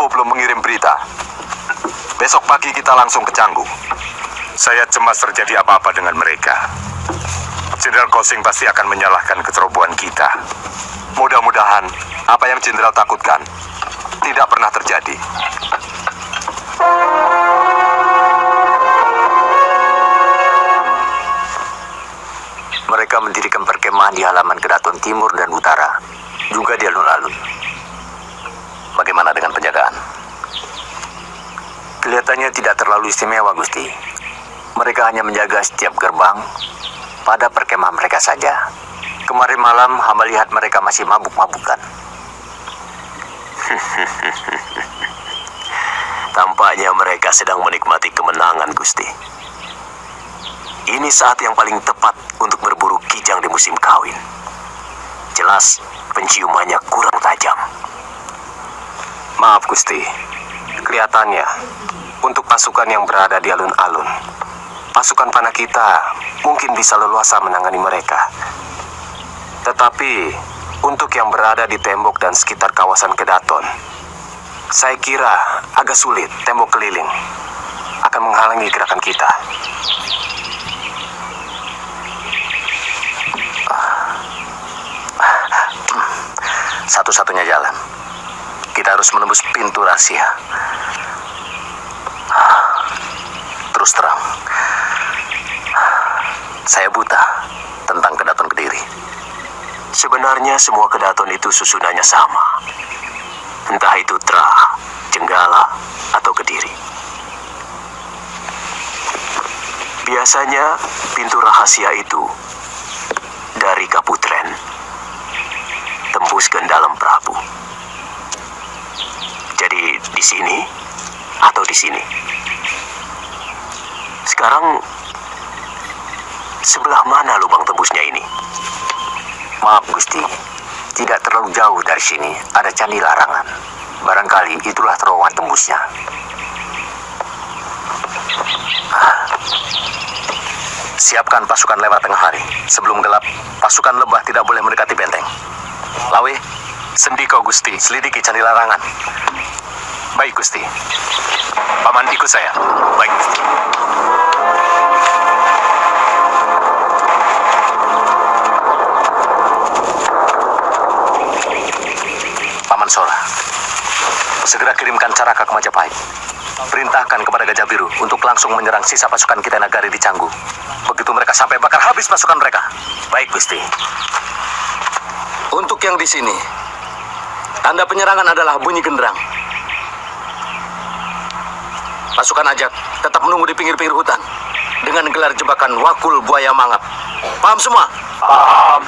Tempo belum mengirim berita. Besok pagi kita langsung ke Canggu. Saya cemas terjadi apa-apa dengan mereka. Jenderal Kosing pasti akan menyalahkan kecerobohan kita. Mudah-mudahan apa yang Jenderal takutkan tidak pernah terjadi. Mereka mendirikan perkemahan di halaman Kedaton Timur dan Utara, juga di alun-alun. Bagaimana dengan penjagaan? Kelihatannya tidak terlalu istimewa, Gusti. Mereka hanya menjaga setiap gerbang pada perkemahan mereka saja. Kemarin malam hamba lihat mereka masih mabuk-mabukan. Tampaknya mereka sedang menikmati kemenangan, Gusti. Ini saat yang paling tepat untuk berburu kijang di musim kawin. Jelas penciumannya kurang tajam. Maaf, Gusti. Kelihatannya untuk pasukan yang berada di alun-alun, pasukan panah kita mungkin bisa leluasa menangani mereka. Tetapi untuk yang berada di tembok dan sekitar kawasan Kedaton, saya kira agak sulit. Tembok keliling akan menghalangi gerakan kita. Satu-satunya jalan, kita harus menembus pintu rahasia. Terus terang, saya buta tentang Kedaton Kediri. Sebenarnya semua Kedaton itu susunannya sama. Entah itu Trah, Jenggala, atau Kediri. Biasanya pintu rahasia itu dari Kaputren tembus ke dalam Prabu. Jadi di sini atau di sini. Sekarang sebelah mana lubang tembusnya ini? Maaf, Gusti. Tidak terlalu jauh dari sini ada Candi Larangan. Barangkali itulah terowongan tembusnya. Siapkan pasukan lewat tengah hari. Sebelum gelap, pasukan lebah tidak boleh mendekati benteng. Lawe, Sendiko Gusti, selidiki Candi Larangan. Baik, Gusti. Paman ikut saya. Baik, Gusti. Paman Sora, segera kirimkan Caraka ke Majapahit. Perintahkan kepada Gajah Biru untuk langsung menyerang sisa pasukan kita Nagari di Canggu. Begitu mereka sampai, bakar habis pasukan mereka. Baik, Gusti. Untuk yang di sini, tanda penyerangan adalah bunyi genderang. Pasukan Ajak tetap menunggu di pinggir-pinggir hutan dengan gelar jebakan Wakul Buaya Mangap. Paham semua? Paham.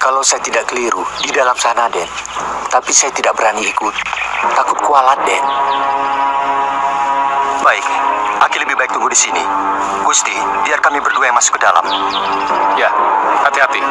Kalau saya tidak keliru, di dalam sana, Den. Tapi saya tidak berani ikut. Takut kualat, Den. Baik, Aki lebih baik tunggu di sini. Gusti, biar kami berdua yang masuk ke dalam. Ya, hati-hati.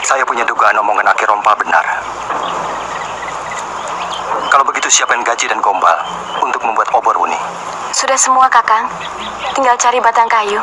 Saya punya dugaan omongan Aki Rompa benar. Kalau begitu siapkan gaji dan gombal untuk membuat obor Uni. Sudah semua, Kakang. Tinggal cari batang kayu.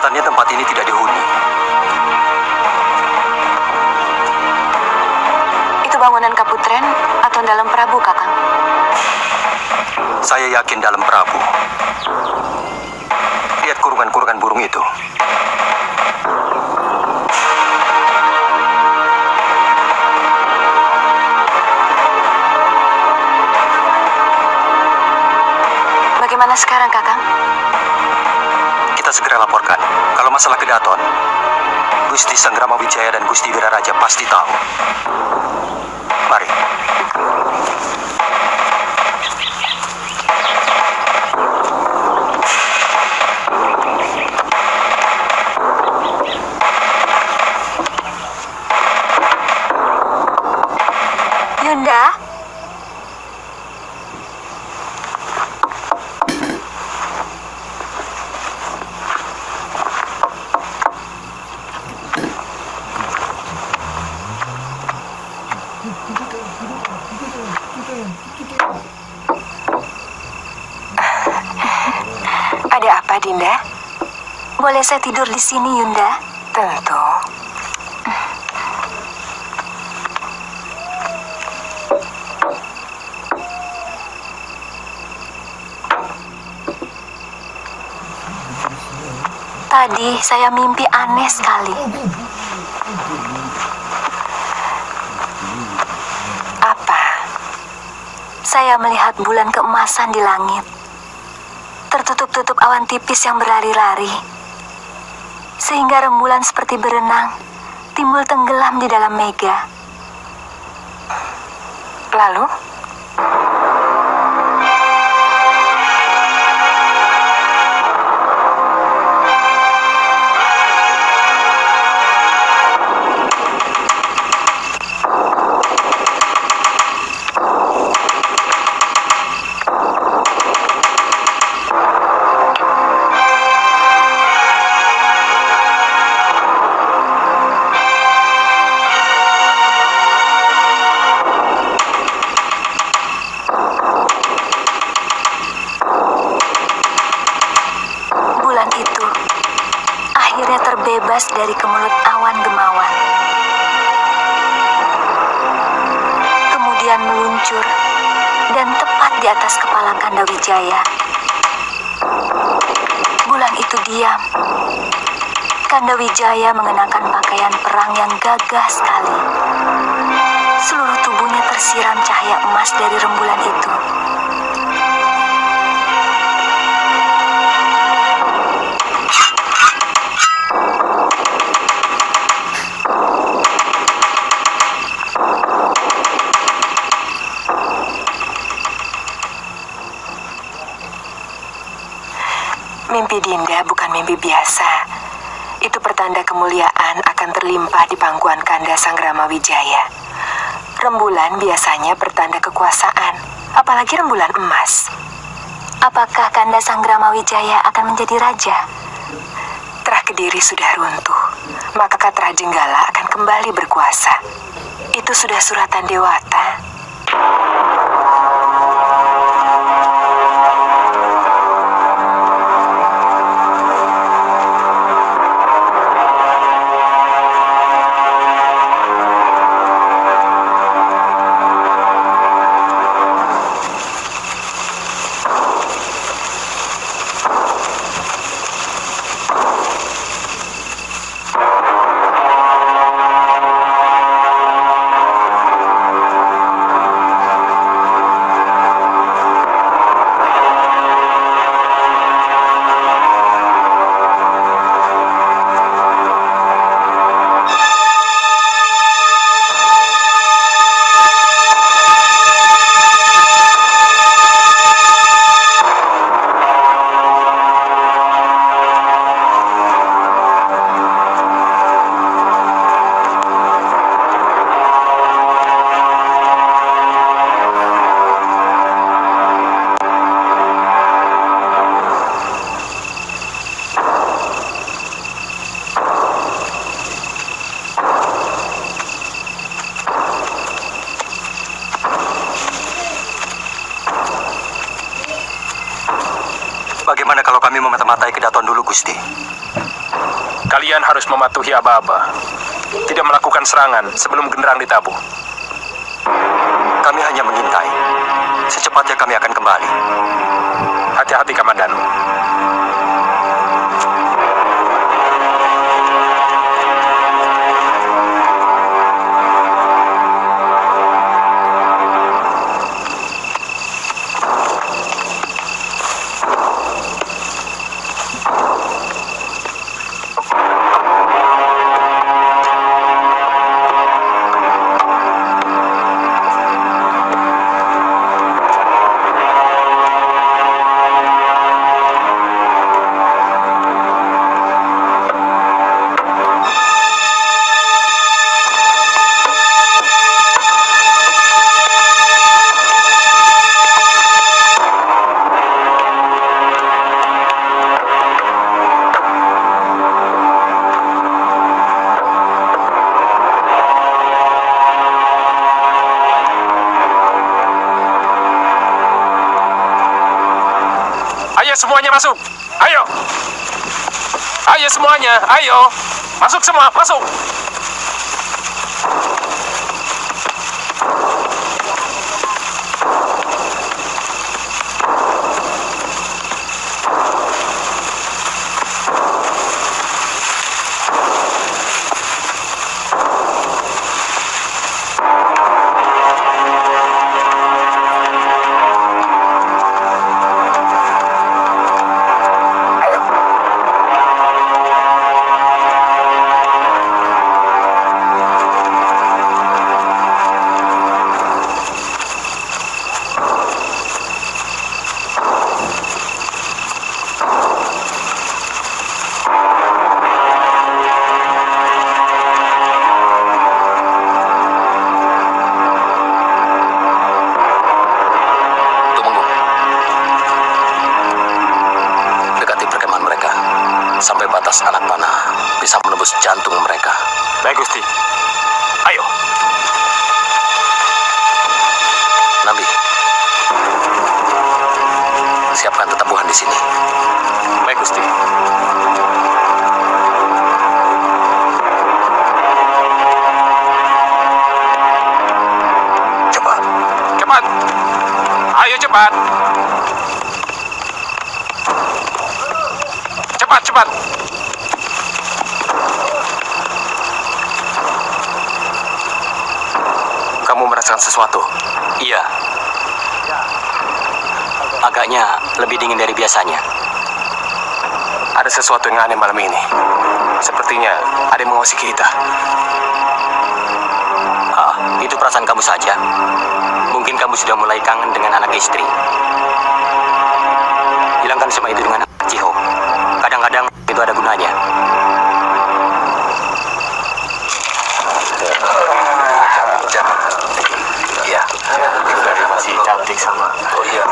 Kelihatannya tempat ini tidak dihuni. Itu bangunan Kaputren atau dalam Prabu, Kakang? Saya yakin dalam Prabu. Lihat kurungan-kurungan burung itu. Bagaimana sekarang, Kakang? Kita segera laporkan. Kalau masalah Kedaton, Gusti Sanggrama Wijaya dan Gusti Wiraraja pasti tahu. Mari. Yunda? Ada apa, Dinda? Boleh saya tidur di sini, Yunda? Tentu. Tadi saya mimpi aneh sekali. Apa? Saya melihat bulan keemasan di langit. Tertutup-tutup awan tipis yang berlari-lari. Sehingga rembulan seperti berenang, timbul tenggelam di dalam mega. Lalu? Terbebas dari kemulut awan gemawan. Kemudian meluncur dan tepat di atas kepala Kanda Wijaya. Bulan itu diam. Kanda Wijaya mengenakan pakaian perang yang gagah sekali. Seluruh tubuhnya tersiram cahaya emas dari rembulan itu. Mimpi Dinda bukan mimpi biasa. Itu pertanda kemuliaan akan terlimpah di pangkuan Kanda Sanggrama Wijaya. Rembulan biasanya pertanda kekuasaan, apalagi rembulan emas. Apakah Kanda Sanggrama Wijaya akan menjadi raja? Terah Kediri sudah runtuh, maka Katra Jenggala akan kembali berkuasa. Itu sudah suratan Dewata. Kalian harus mematuhi aba-aba. Tidak melakukan serangan sebelum genderang ditabuh. Kami hanya mengintai. Secepatnya kami akan kembali. Hati-hati, Kamandanu. Semuanya masuk. Ayo. Ayo semuanya. Ayo. Masuk semua. Masuk. Sampai batas anak panah bisa menembus jantung mereka. Baik, Gusti. Ayo. Nambi, siapkan tetabuhan di sini. Baik, Gusti. Cepat. Cepat. Ayo cepat. Cepat, cepat. Kamu merasakan sesuatu? Iya. Agaknya lebih dingin dari biasanya. Ada sesuatu yang aneh malam ini. Sepertinya ada yang mengawasi kita. Ah, itu perasaan kamu saja. Mungkin kamu sudah mulai kangen dengan anak istri. Hilangkan semua itu dengan Ciho. Kadang-kadang itu ada gunanya. Iya, masih cantik sama. Oh iya.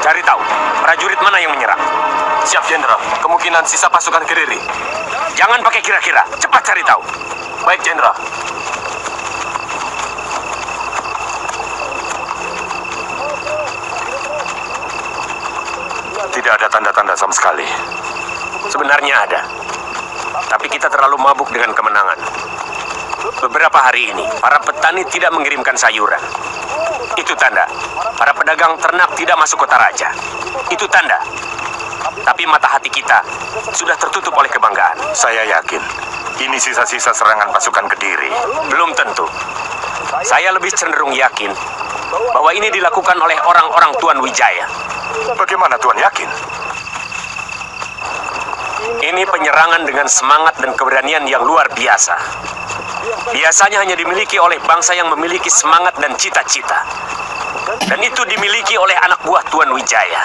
Cari tahu, prajurit mana yang menyerang. Siap, Jenderal. Kemungkinan sisa pasukan Kediri. Jangan pakai kira-kira, cepat cari tahu. Baik, Jenderal. Tidak ada tanda-tanda sama sekali. Sebenarnya ada. Tapi kita terlalu mabuk dengan kemenangan. Beberapa hari ini, para petani tidak mengirimkan sayuran. Itu tanda. Para pedagang ternak tidak masuk kota raja. Itu tanda. Tapi mata hati kita sudah tertutup oleh kebanggaan. Saya yakin, ini sisa-sisa serangan pasukan Kediri. Belum tentu. Saya lebih cenderung yakin bahwa ini dilakukan oleh orang-orang Tuan Wijaya. Bagaimana Tuan yakin? Ini penyerangan dengan semangat dan keberanian yang luar biasa. Biasanya hanya dimiliki oleh bangsa yang memiliki semangat dan cita-cita. Dan itu dimiliki oleh anak buah Tuan Wijaya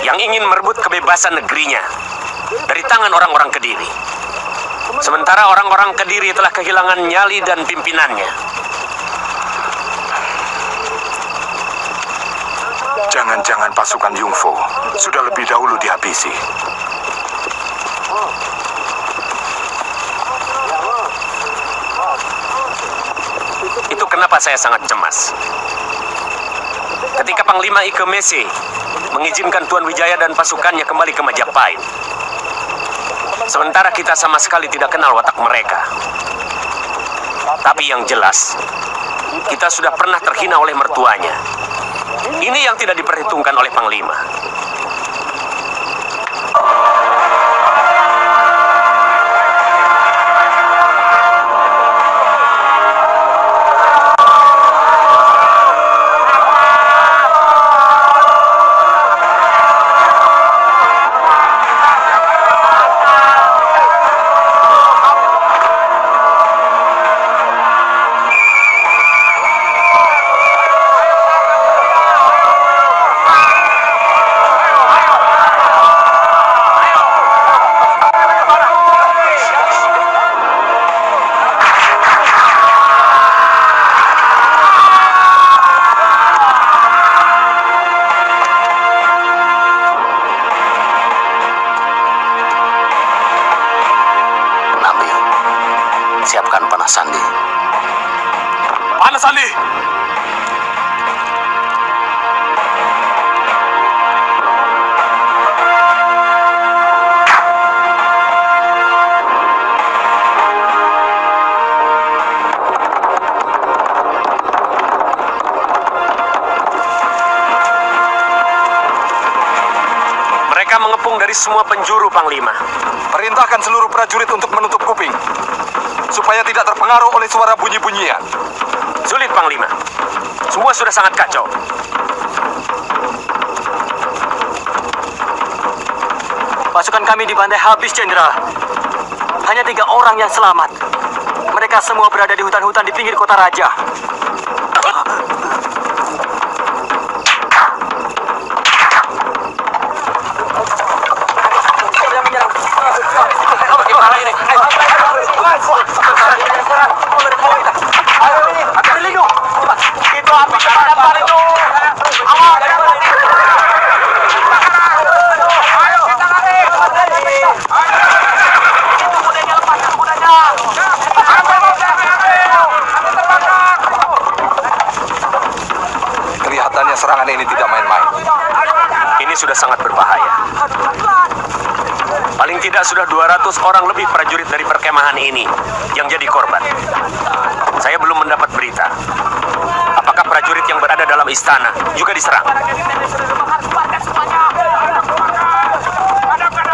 yang ingin merebut kebebasan negerinya dari tangan orang-orang Kediri. Sementara orang-orang Kediri telah kehilangan nyali dan pimpinannya. Jangan-jangan pasukan Yungfo sudah lebih dahulu dihabisi. Itu kenapa saya sangat cemas. Ketika Panglima Ike Mese mengizinkan Tuan Wijaya dan pasukannya kembali ke Majapahit. Sementara kita sama sekali tidak kenal watak mereka. Tapi yang jelas, kita sudah pernah terhina oleh mertuanya. Ini yang tidak diperhitungkan oleh Panglima. Siapkan panah sandi. Panah sandi! Mereka mengepung dari semua penjuru, Panglima. Perintahkan seluruh prajurit untuk menutup kuping, supaya tidak terpengaruh oleh suara bunyi-bunyian. Sulit, Panglima. Semua sudah sangat kacau. Pasukan kami dibantai habis, Jenderal. Hanya 3 orang yang selamat. Mereka semua berada di hutan-hutan di pinggir kota raja. Itu api kebakaran itu. Awas. Ayo kita lari. Itu kudanya lepas, itu kudanya. Kelihatannya serangan ini tidak main-main. Ini sudah sangat berbahaya. Paling tidak sudah 200 orang lebih prajurit dari perkemahan ini yang jadi korban. Saya belum mendapat berita. Apakah prajurit yang berada dalam istana juga diserang?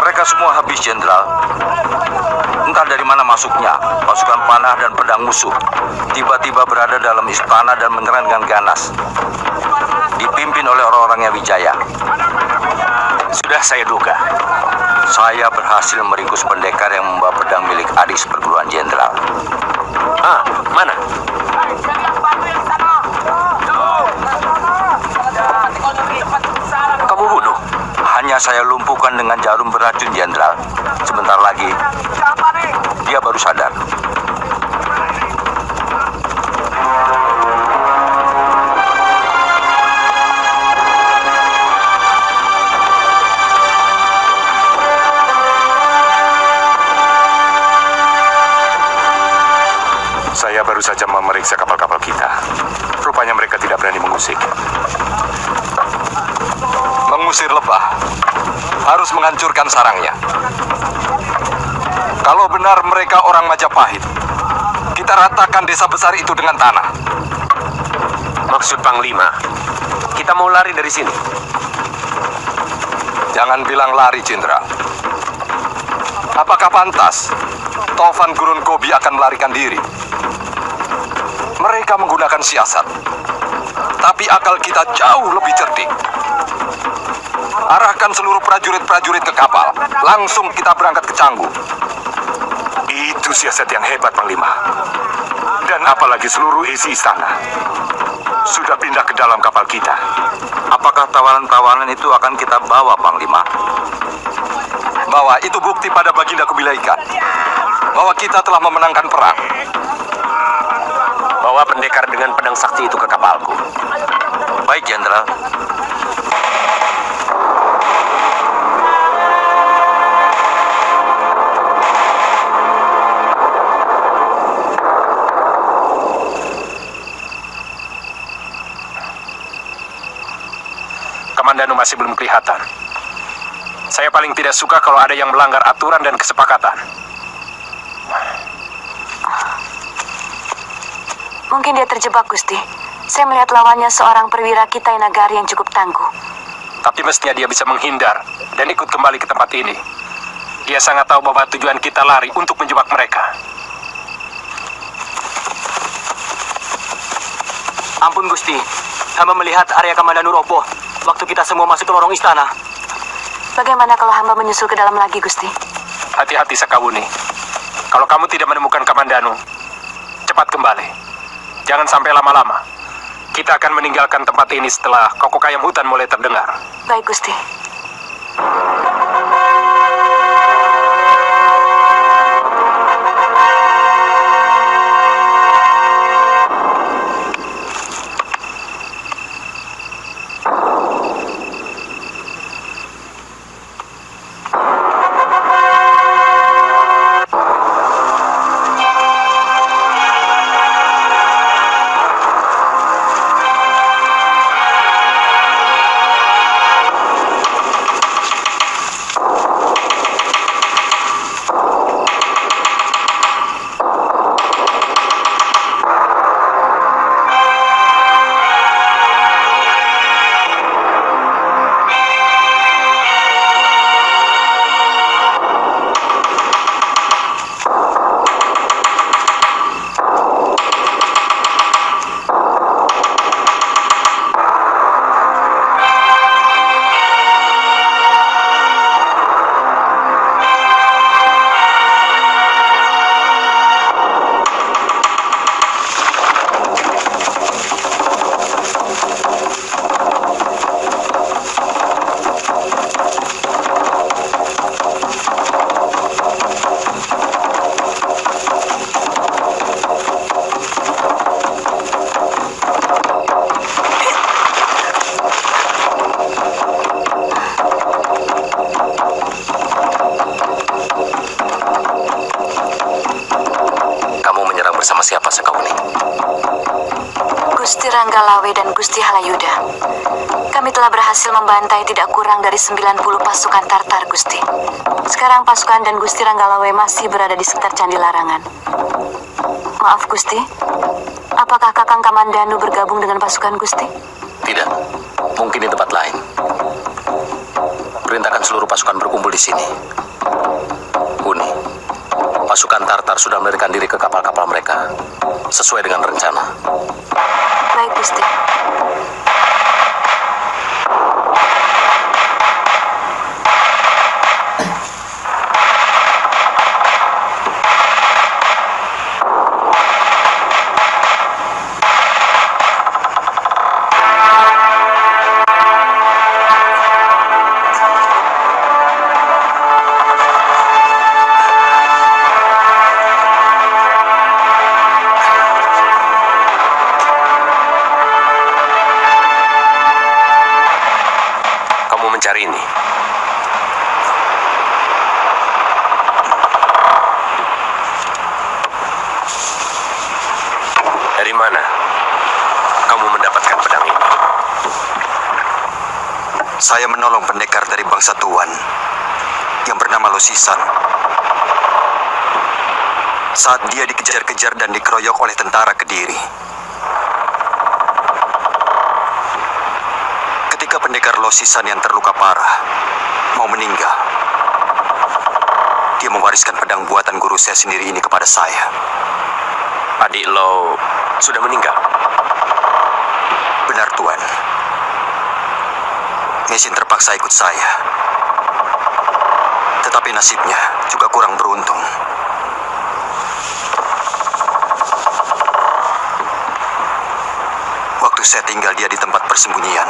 Mereka semua habis, Jenderal. Entah dari mana masuknya, pasukan panah dan pedang musuh tiba-tiba berada dalam istana dan menyerang dengan ganas. Dipimpin oleh orang-orangnya Wijaya. Sudah saya duga. Saya berhasil meringkus pendekar yang membawa pedang milik Aris perguruan Jenderal. Ah, mana? Kamu bunuh? Hanya saya lumpuhkan dengan jarum beracun, Jenderal. Sebentar lagi, dia baru sadar. Saya baru saja memeriksa kapal-kapal kita. Rupanya mereka tidak berani mengusik. Mengusir lebah harus menghancurkan sarangnya. Kalau benar mereka orang Majapahit, kita ratakan desa besar itu dengan tanah. Maksud Panglima, kita mau lari dari sini. Jangan bilang lari, Jenderal. Apakah pantas Tovan Gurun Gobi akan melarikan diri? Mereka menggunakan siasat, tapi akal kita jauh lebih cerdik. Arahkan seluruh prajurit-prajurit ke kapal. Langsung kita berangkat ke Canggu. Itu siasat yang hebat, Panglima. Dan apalagi seluruh isi istana sudah pindah ke dalam kapal kita. Apakah tawanan-tawanan itu akan kita bawa, Panglima? Bahwa itu bukti pada Baginda Kubilaikan bahwa kita telah memenangkan perang. Bawa pendekar dengan pedang sakti itu ke kapalku. Baik, Jenderal. Kamandanu masih belum kelihatan. Saya paling tidak suka kalau ada yang melanggar aturan dan kesepakatan. Mungkin dia terjebak, Gusti. Saya melihat lawannya seorang perwira Kitai Nagari yang cukup tangguh. Tapi mestinya dia bisa menghindar dan ikut kembali ke tempat ini. Dia sangat tahu bahwa tujuan kita lari untuk menjebak mereka. Ampun, Gusti. Hamba melihat area Kamandanu roboh waktu kita semua masuk ke lorong istana. Bagaimana kalau hamba menyusul ke dalam lagi, Gusti? Hati-hati, Sakawuni. Kalau kamu tidak menemukan Kamandanu, cepat kembali. Jangan sampai lama-lama. Kita akan meninggalkan tempat ini setelah kokokayam hutan mulai terdengar. Baik, Gusti. Gusti Ranggalawe dan Gusti Halayuda, kami telah berhasil membantai tidak kurang dari 90 pasukan Tartar, Gusti. Sekarang pasukan dan Gusti Ranggalawe masih berada di sekitar Candi Larangan. Maaf, Gusti. Apakah Kakang Kamandanu bergabung dengan pasukan Gusti? Tidak, mungkin di tempat lain. Perintahkan seluruh pasukan berkumpul di sini. Uni, pasukan Tartar sudah melarikan diri ke kapal-kapal mereka, sesuai dengan rencana. Baik, Gusti. Mencari ini. Dari mana kamu mendapatkan pedang ini? Saya menolong pendekar dari bangsa Tuan yang bernama Losisan saat dia dikejar-kejar dan dikeroyok oleh tentara Kediri. Ketika pendekar Losisan yang terluka parah mau meninggal, dia mewariskan pedang buatan guru saya sendiri ini kepada saya. Adik lo sudah meninggal? Benar, Tuan. Mesin terpaksa ikut saya. Tetapi nasibnya juga kurang beruntung. Waktu saya tinggal dia di tempat persembunyian,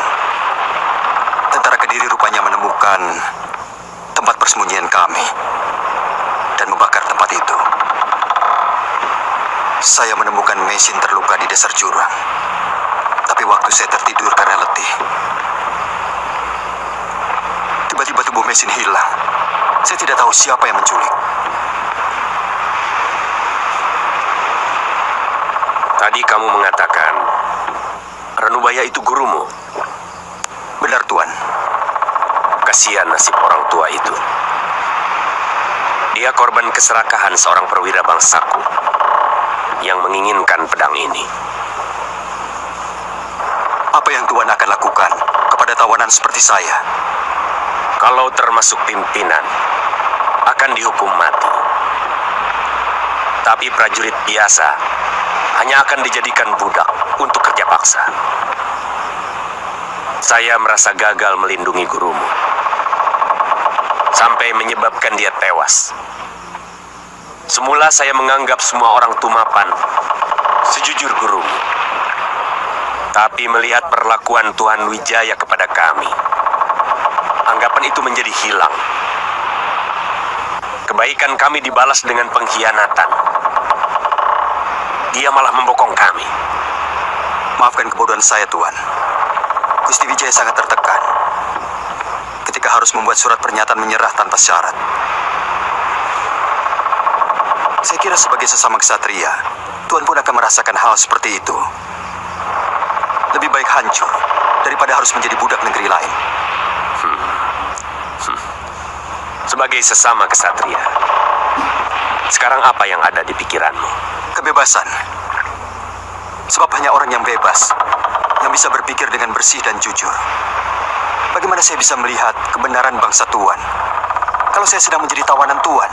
tentara Kediri rupanya menemukan tempat persembunyian kami dan membakar tempat itu. Saya menemukan mesin terluka di dasar jurang. Tapi waktu saya tertidur karena letih, tiba-tiba tubuh mesin hilang. Saya tidak tahu siapa yang menculik. Tadi kamu mengatakan Ranubaya itu gurumu. Benar, Tuan. Kasihan nasib orang tua itu. Dia korban keserakahan seorang perwira bangsaku yang menginginkan pedang ini. Apa yang Tuan akan lakukan kepada tawanan seperti saya? Kalau termasuk pimpinan, akan dihukum mati. Tapi prajurit biasa hanya akan dijadikan budak untuk kerja paksa. Saya merasa gagal melindungi gurumu, sampai menyebabkan dia tewas. Semula saya menganggap semua orang Tumapan sejujur gurumu. Tapi melihat perlakuan Tuan Wijaya kepada kami, anggapan itu menjadi hilang. Kebaikan kami dibalas dengan pengkhianatan. Dia malah membokong kami. Maafkan kebodohan saya, Tuan. Gusti Wijaya sangat tertekan ketika harus membuat surat pernyataan menyerah tanpa syarat. Saya kira sebagai sesama ksatria, Tuan pun akan merasakan hal seperti itu. Lebih baik hancur daripada harus menjadi budak negeri lain. Sebagai sesama ksatria, sekarang apa yang ada di pikiranmu? Kebebasan. Sebab hanya orang yang bebas yang bisa berpikir dengan bersih dan jujur. Bagaimana saya bisa melihat kebenaran bangsa Tuan kalau saya sedang menjadi tawanan Tuan?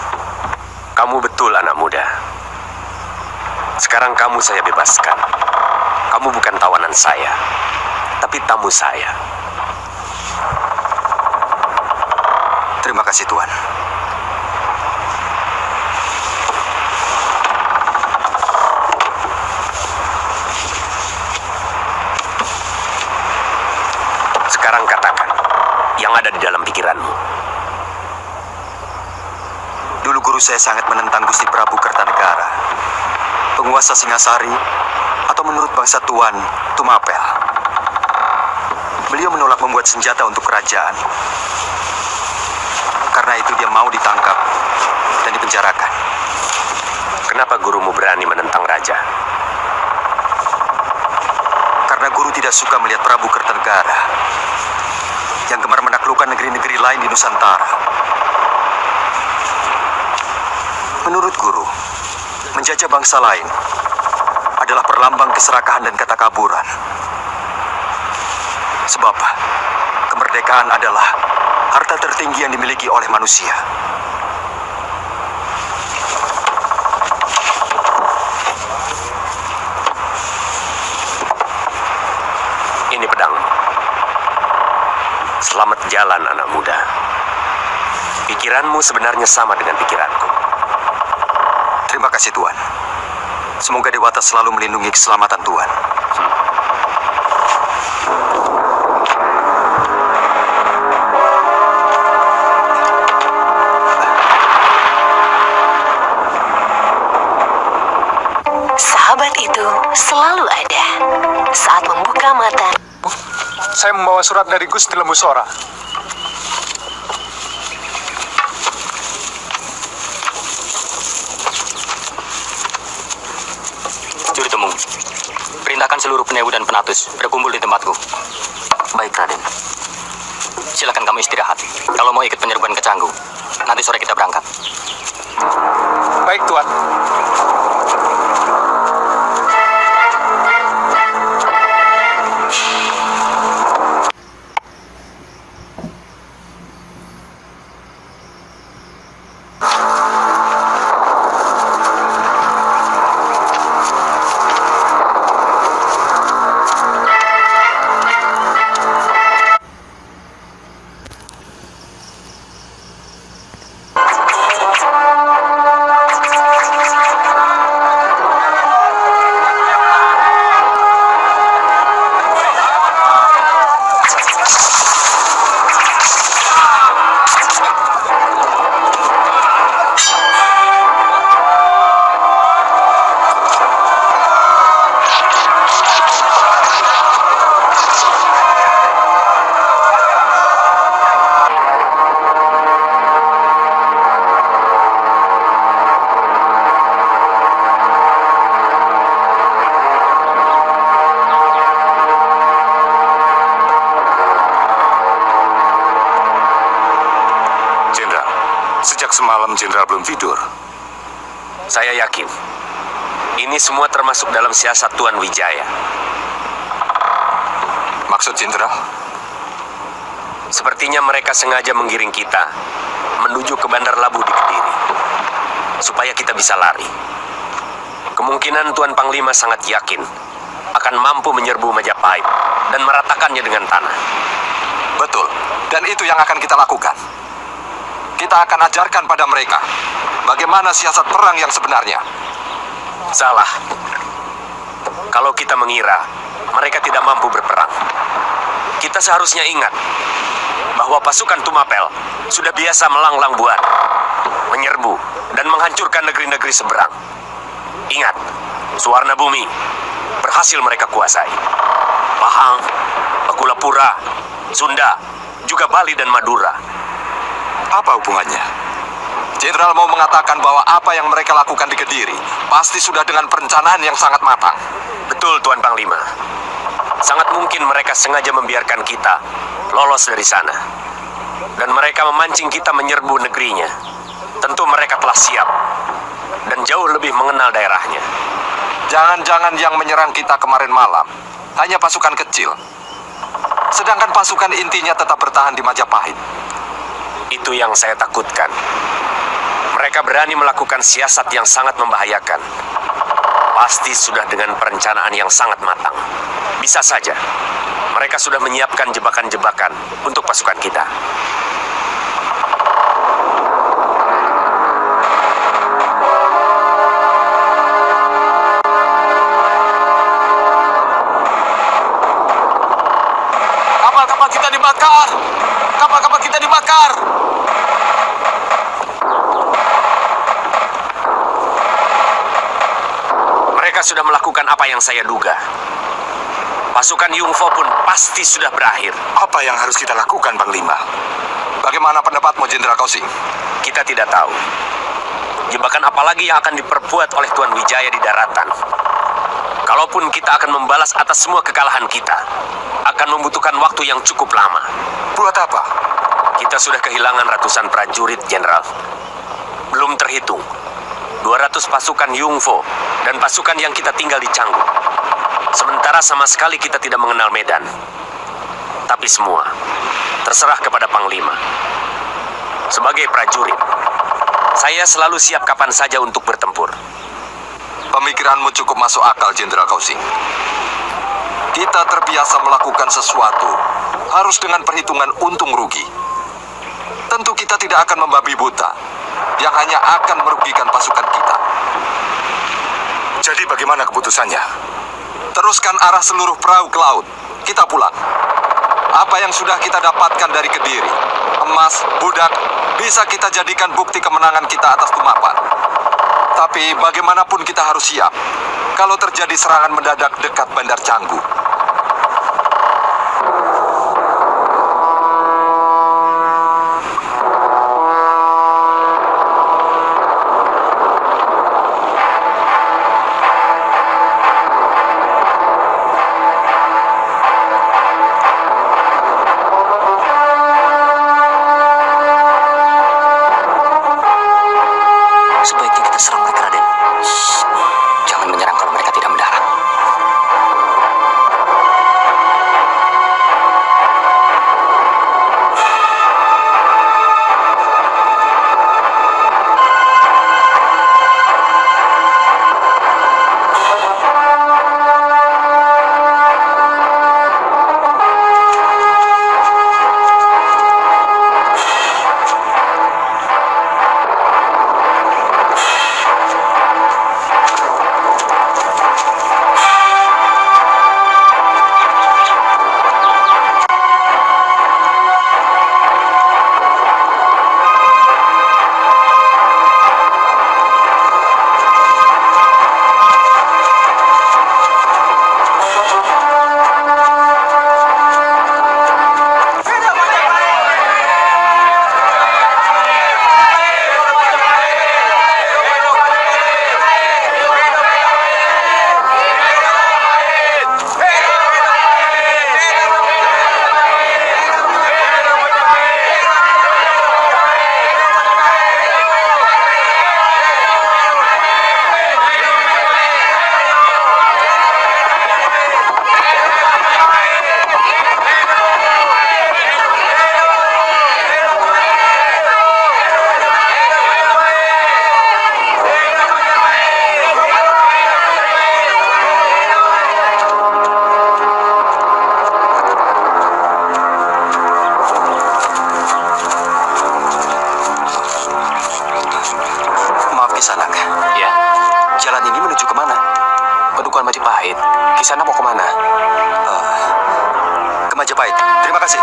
Kamu betul, anak muda. Sekarang kamu saya bebaskan. Kamu bukan tawanan saya, tapi tamu saya. Terima kasih, Tuan. Sekarang katakan, yang ada di dalam pikiranmu. Dulu guru saya sangat menentang Gusti Prabu Kertanegara, penguasa Singasari, atau menurut bangsa Tuan, Tumapel. Beliau menolak membuat senjata untuk kerajaan. Karena itu dia mau ditangkap dan dipenjarakan. Kenapa gurumu berani menentang raja? tidak suka melihat Prabu Kertanegara yang gemar menaklukkan negeri-negeri lain di Nusantara. Menurut guru, menjajah bangsa lain adalah perlambang keserakahan dan ketakaburan. Sebab kemerdekaan adalah harta tertinggi yang dimiliki oleh manusia. Ini pedang. Selamat jalan, anak muda. Pikiranmu sebenarnya sama dengan pikiranku. Terima kasih, Tuan. Semoga Dewata selalu melindungi keselamatan Tuan. Sahabat itu selalu ada saat membuka mata. Saya membawa surat dari Gusti Lembusora. Juru Temung, perintahkan seluruh penewu dan penatus berkumpul di tempatku. Baik, Raden. Silakan kamu istirahat. Kalau mau ikut penyerbuan ke Canggu, nanti sore kita berangkat. Baik, Tuan. Sejak semalam Jenderal belum tidur. Saya yakin ini semua termasuk dalam siasat Tuan Wijaya. Maksud Jenderal? Sepertinya mereka sengaja menggiring kita menuju ke Bandar Labuh di Kediri, supaya kita bisa lari. Kemungkinan Tuan Panglima sangat yakin akan mampu menyerbu Majapahit dan meratakannya dengan tanah. Betul, dan itu yang akan kita lakukan. Kita akan ajarkan pada mereka bagaimana siasat perang yang sebenarnya. Salah. Kalau kita mengira mereka tidak mampu berperang, kita seharusnya ingat bahwa pasukan Tumapel sudah biasa melanglang buana, menyerbu dan menghancurkan negeri-negeri seberang. Ingat, Suwarna Bumi berhasil mereka kuasai. Pahang, Bakulapura, Sunda, juga Bali dan Madura. Apa hubungannya? Jenderal mau mengatakan bahwa apa yang mereka lakukan di Kediri pasti sudah dengan perencanaan yang sangat matang. Betul, Tuan Panglima. Sangat mungkin mereka sengaja membiarkan kita lolos dari sana. Dan mereka memancing kita menyerbu negerinya. Tentu mereka telah siap dan jauh lebih mengenal daerahnya. Jangan-jangan yang menyerang kita kemarin malam hanya pasukan kecil, sedangkan pasukan intinya tetap bertahan di Majapahit. Itu yang saya takutkan. Mereka berani melakukan siasat yang sangat membahayakan. Pasti sudah dengan perencanaan yang sangat matang. Bisa saja mereka sudah menyiapkan jebakan-jebakan untuk pasukan kita. Kapal-kapal kita dibakar! Kapal-kapal kita dibakar! Mereka sudah melakukan apa yang saya duga. Pasukan Yungfo pun pasti sudah berakhir. Apa yang harus kita lakukan, Panglima? Bagaimana pendapatmu, Jenderal Kosing? Kita tidak tahu. Jebakan apa lagi yang akan diperbuat oleh Tuan Wijaya di daratan. Kalaupun kita akan membalas atas semua kekalahan kita, akan membutuhkan waktu yang cukup lama. Buat apa? Kita sudah kehilangan ratusan prajurit, Jenderal. Belum terhitung 200 pasukan Yungfo dan pasukan yang kita tinggal di Canggu. Sementara sama sekali kita tidak mengenal medan. Tapi semua terserah kepada Panglima. Sebagai prajurit, saya selalu siap kapan saja untuk bertempur. Pemikiranmu cukup masuk akal, Jenderal Kausing. Kita terbiasa melakukan sesuatu harus dengan perhitungan untung rugi. Tentu kita tidak akan membabi buta yang hanya akan merugikan pasukan kita. Jadi bagaimana keputusannya? Teruskan arah seluruh perahu ke laut. Kita pulang. Apa yang sudah kita dapatkan dari Kediri, emas, budak, bisa kita jadikan bukti kemenangan kita atas Tumapan. Tapi bagaimanapun kita harus siap kalau terjadi serangan mendadak dekat Bandar Canggu. Sebaiknya kita serang mereka, Raden. Jangan menyerang kalau mereka tidak mendarat. Kisanak. Ya, Jalan ini menuju kemana? Padukuhan Majapahit. Kisana mau kemana? Ke Majapahit. Terima kasih.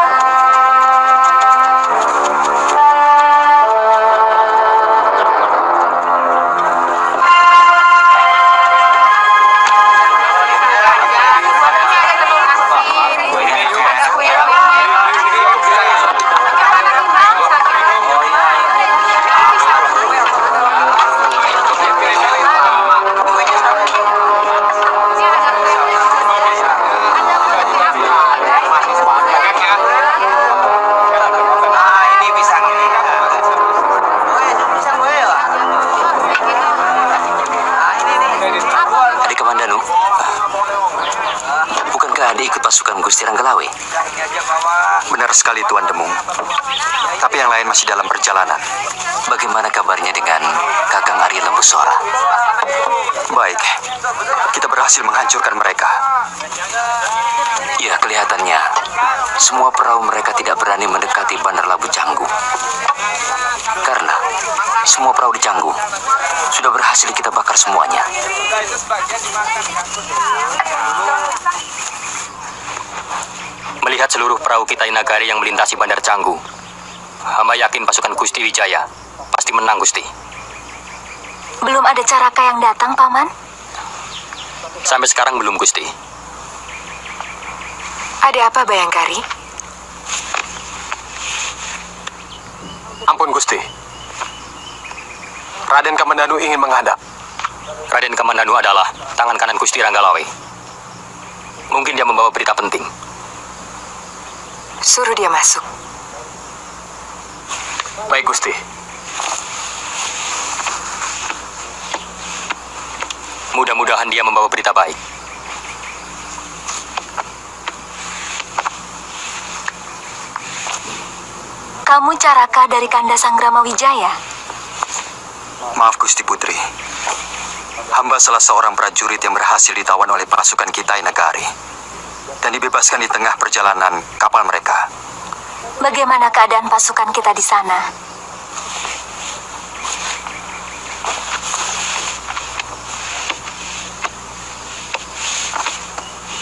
Ikut pasukan Gusti Ranggalawe. Benar sekali Tuan Demung. Tapi yang lain masih dalam perjalanan. Bagaimana kabarnya dengan Kakang Arya Lembusora? Baik, kita berhasil menghancurkan mereka. Ya, kelihatannya semua perahu mereka tidak berani mendekati Bandar Labu Canggu. Karena semua perahu di Canggu sudah berhasil kita bakar semuanya. Melihat seluruh perahu kita Inagari yang melintasi Bandar Canggu, hamba yakin pasukan Gusti Wijaya pasti menang, Gusti. Belum ada Caraka yang datang, Paman? Sampai sekarang belum, Gusti. Ada apa, Bayangkari? Ampun, Gusti. Raden Kamandanu ingin menghadap. Raden Raden Kamandanu adalah tangan kanan Gusti Ranggalawe. Mungkin dia membawa berita penting. Suruh dia masuk. Baik, Gusti. Mudah-mudahan dia membawa berita baik. Kamu Caraka dari Kanda Sanggrama Wijaya? Maaf Gusti Putri. Hamba salah seorang prajurit yang berhasil ditawan oleh pasukan Kitai Nagari dan dibebaskan di tengah perjalanan kapal mereka. Bagaimana keadaan pasukan kita di sana?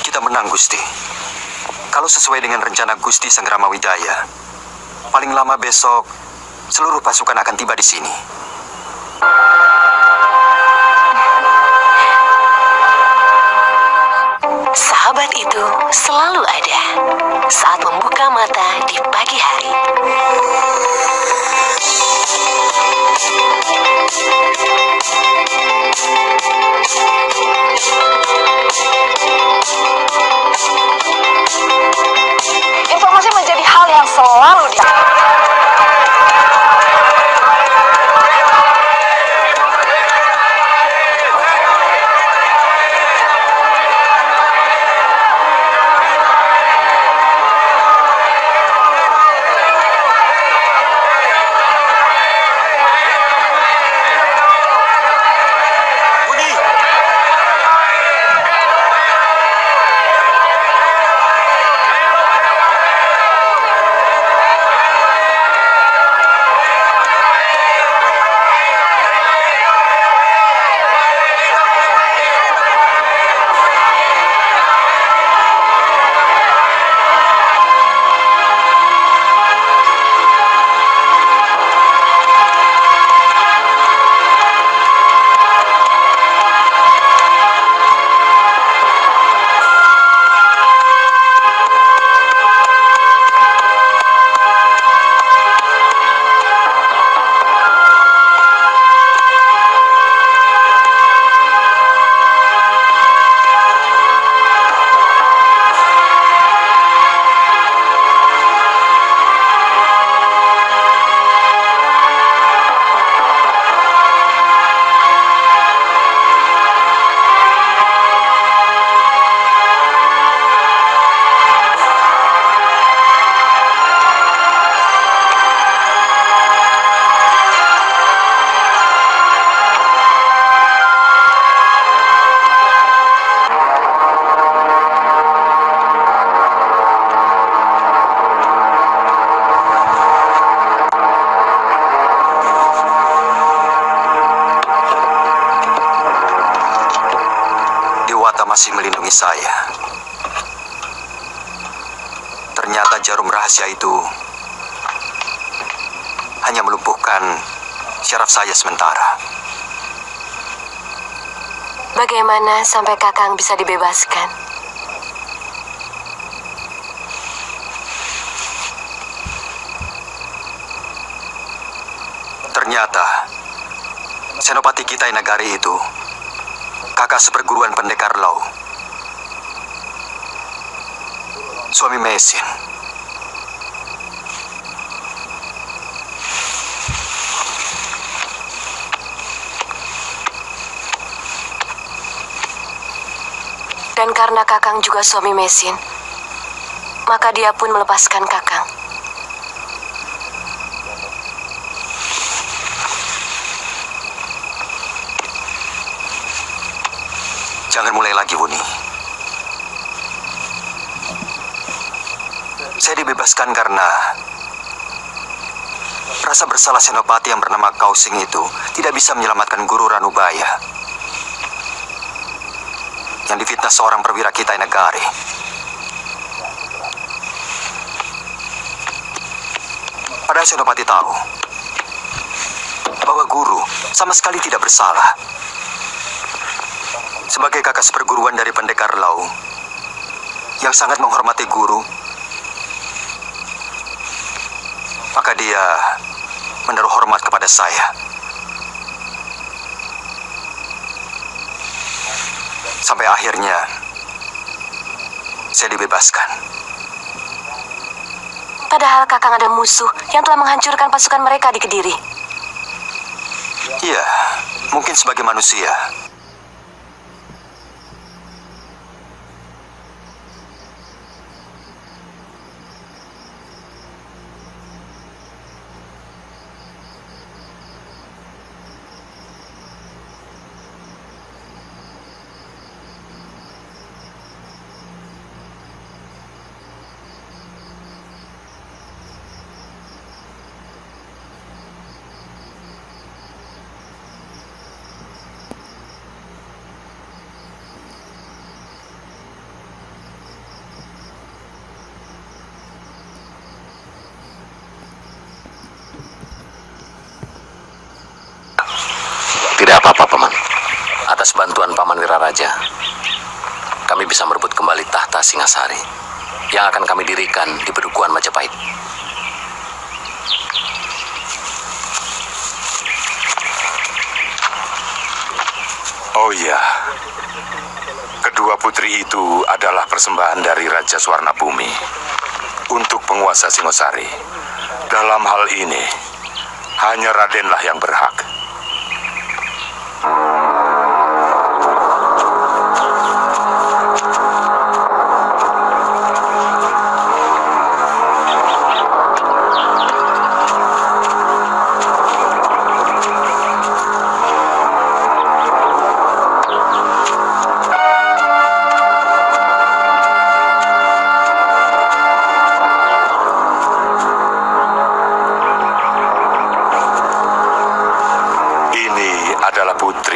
Kita menang, Gusti. Kalau sesuai dengan rencana Gusti Sanggrama Wijaya, paling lama besok seluruh pasukan akan tiba di sini. Sahabat itu selalu ada saat membuka mata di pagi hari. Informasi menjadi hal yang selalu masih melindungi saya. Ternyata jarum rahasia itu hanya melumpuhkan syaraf saya sementara. Bagaimana sampai Kakang bisa dibebaskan? Ternyata Senopati Kitai Nagari itu kakak seperguruan Pendekar Laut, suami Mesin. Dan karena Kakang juga suami Mesin, maka dia pun melepaskan Kakang. Jangan mulai lagi, Wuni. Saya dibebaskan karena rasa bersalah Senopati yang bernama Kausing itu tidak bisa menyelamatkan Guru Ranubaya yang difitnah seorang perwira Kitai Nagari. Padahal Senopati tahu bahwa Guru sama sekali tidak bersalah. Sebagai kakak seperguruan dari Pendekar Laut yang sangat menghormati Guru, maka dia menaruh hormat kepada saya. Sampai akhirnya saya dibebaskan. Padahal Kakang ada musuh yang telah menghancurkan pasukan mereka di Kediri. Iya, mungkin sebagai manusia. Tidak apa-apa, Paman. Atas bantuan Paman Wiraraja, kami bisa merebut kembali tahta Singasari yang akan kami dirikan di Pedukuhan Majapahit. Oh iya, kedua putri itu adalah persembahan dari Raja Swarnabumi untuk penguasa Singosari. Dalam hal ini, hanya Radenlah yang berhak.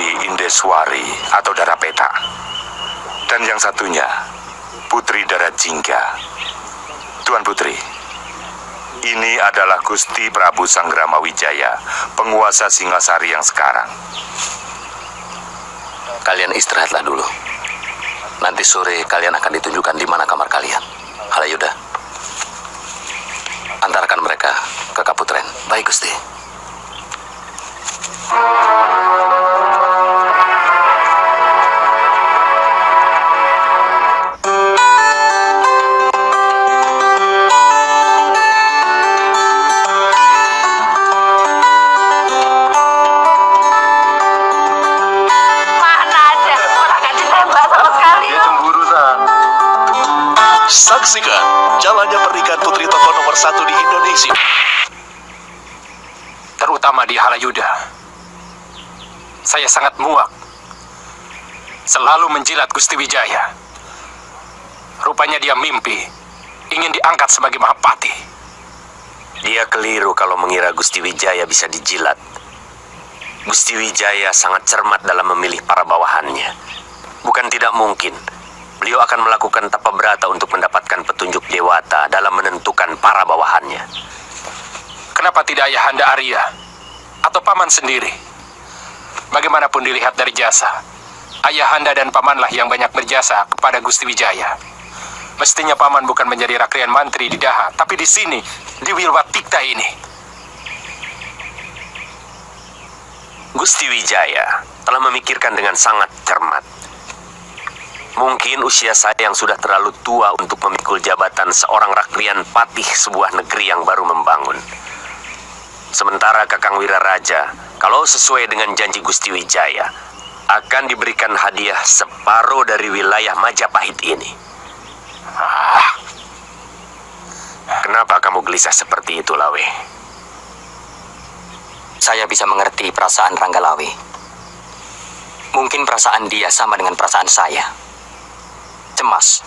Indeswari atau Darapeta, dan yang satunya Putri Darajingga. Tuan Putri, ini adalah Gusti Prabu Sanggrama Wijaya, penguasa Singasari yang sekarang. Kalian istirahatlah dulu. Nanti sore kalian akan ditunjukkan di mana kamar kalian. Halayuda, antarkan mereka ke Kaputren. Baik, Gusti. Saksikan jalannya pernikahan putri tokoh nomor 1 di Indonesia, terutama di Halayuda. Saya sangat muak selalu menjilat Gusti Wijaya. Rupanya dia mimpi ingin diangkat sebagai Mahapati. Dia keliru kalau mengira Gusti Wijaya bisa dijilat. Gusti Wijaya sangat cermat dalam memilih para bawahannya. Bukan tidak mungkin beliau akan melakukan tapa berata untuk mendapatkan petunjuk Dewata dalam menentukan para bawahannya. Kenapa tidak Ayahanda Arya atau Paman sendiri? Bagaimanapun dilihat dari jasa, Ayahanda dan Pamanlah yang banyak berjasa kepada Gusti Wijaya. Mestinya Paman bukan menjadi rakrian mantri di Daha, tapi di sini, di Wilwatikta ini. Gusti Wijaya telah memikirkan dengan sangat cermat. Mungkin usia saya yang sudah terlalu tua untuk memikul jabatan seorang rakrian patih sebuah negeri yang baru membangun. Sementara Kakang Wiraraja, kalau sesuai dengan janji Gusti Wijaya, akan diberikan hadiah separuh dari wilayah Majapahit ini. Kenapa kamu gelisah seperti itu, Lawe? Saya bisa mengerti perasaan Ranggalawe. Mungkin perasaan dia sama dengan perasaan saya. Cemas,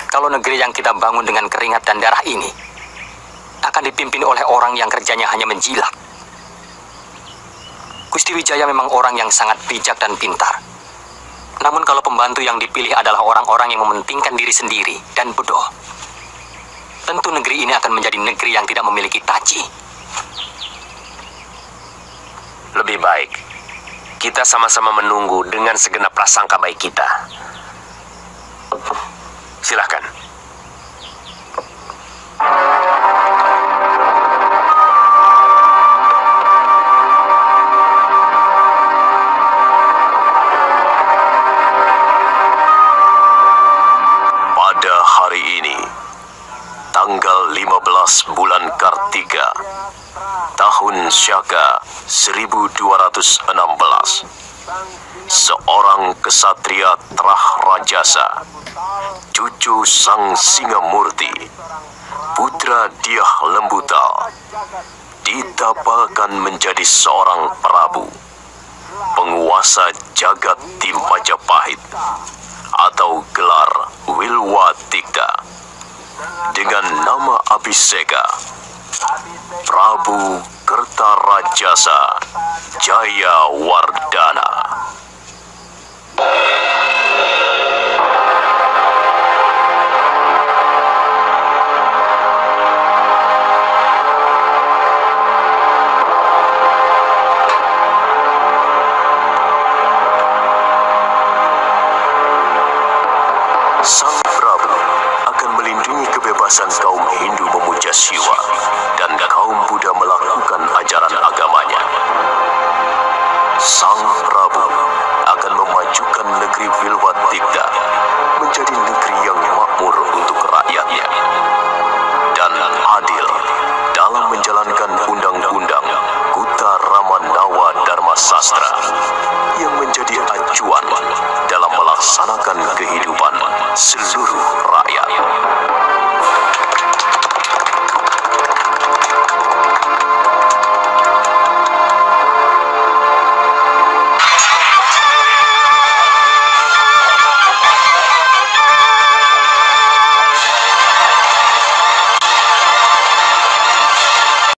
kalau negeri yang kita bangun dengan keringat dan darah ini akan dipimpin oleh orang yang kerjanya hanya menjilat. Gusti Wijaya memang orang yang sangat bijak dan pintar. Namun kalau pembantu yang dipilih adalah orang-orang yang mementingkan diri sendiri dan bodoh, tentu negeri ini akan menjadi negeri yang tidak memiliki taji. Lebih baik kita sama-sama menunggu dengan segenap prasangka baik kita. Silahkan. bulan Kartika, tahun Syaka 1216, seorang kesatria Trah Rajasa, cucu Sang Singamurti, putra Dyah Lembutal, ditapalkan menjadi seorang Prabu, penguasa jagat di Majapahit, atau gelar Wilwatikta, dengan nama Abhiseka, Prabu Kertarajasa Jayawardana. Sang Prabu akan melindungi kebebasan kaum Hindu memuja Siwa dan kaum Buddha melakukan ajaran agamanya. Sang Prabu akan memajukan negeri Wilwatikta menjadi negeri yang makmur untuk rakyatnya dan adil dalam menjalankan undang-undang Kuta Ramanawa Dharma Sastra yang menjadi acuan dalam melaksanakan kehidupan seluruh rakyat.